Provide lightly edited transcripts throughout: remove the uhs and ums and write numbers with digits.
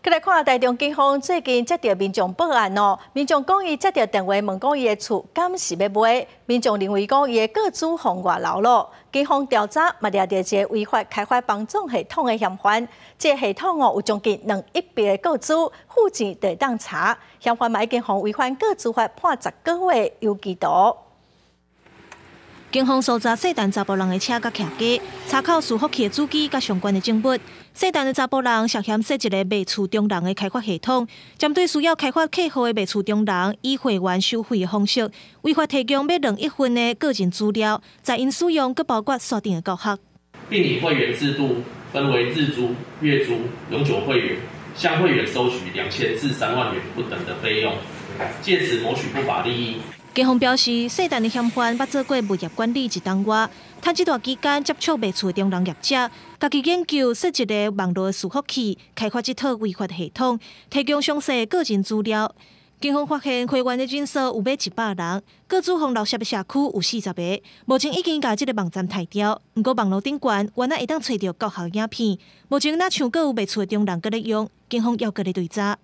再来看台中警方最近接到民众报案哦，民众讲伊接到电话问讲伊的厝敢是要卖，民众认为讲伊的个资放外流了。警方调查嘛抓到一个违法开发房仲系统的嫌犯，这个系统哦有将近2亿笔的个资，户籍得当查。嫌犯嘛已经违反个资法判10个月有期徒。警方搜查姓陈查甫人的车甲徛架，查扣伺服器的主机甲相关的证物。姓陈的查甫人涉嫌设一个卖厝中人的开发系统，针对需要开发客户的卖厝中人，以会员收费的方式，违法提供要2亿份的个人资料，在因使用佮包括锁定的高学，并以会员制度分为日租、月租、永久会员，向会员收取2000至3万元不等的费用，借此谋取不法利益。警方表示，姓陈的嫌犯捌做过物业管理1档月，趁这段期间接触卖厝的中人业者，家己研究设一个网络伺服器，开发这套违法系统，提供详细个人资料。警方发现会员的人数有约100人，各自放落涉的社区有40个，目前已经把这个网站汰掉。不过网络顶悬原来会当找到高效影片，目前那像各有卖厝的中人搁咧用，警方要搁咧追查。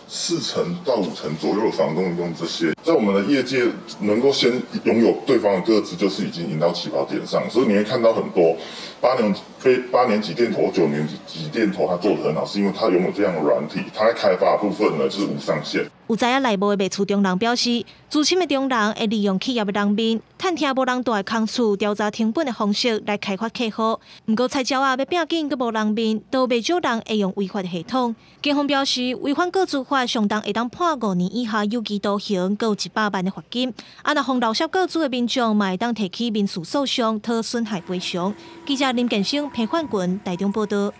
4成到5成左右的房东用这些，在我们的业界能够先拥有对方的个资，就是已经赢到起跑点上。所以你会看到很多8年级电头、9年级电头，他做得很好，是因为他拥有这样的软体，他在开发的部分呢就是无上限。有知影内部的卖厝中人表示，资深的中人会利用企业的人面，趁听无人住的空厝调查成本的方式来开发客户。不过菜鸟要拼紧，佮无人面，都未少人会用违法的系统。警方表示，违反个资法，上当会当判5年以下有期徒刑，佮有100万的罚金。若放漏失个资的民众，嘛会当提起民事诉讼，讨损害赔偿。记者林建生、彭焕群台中报道。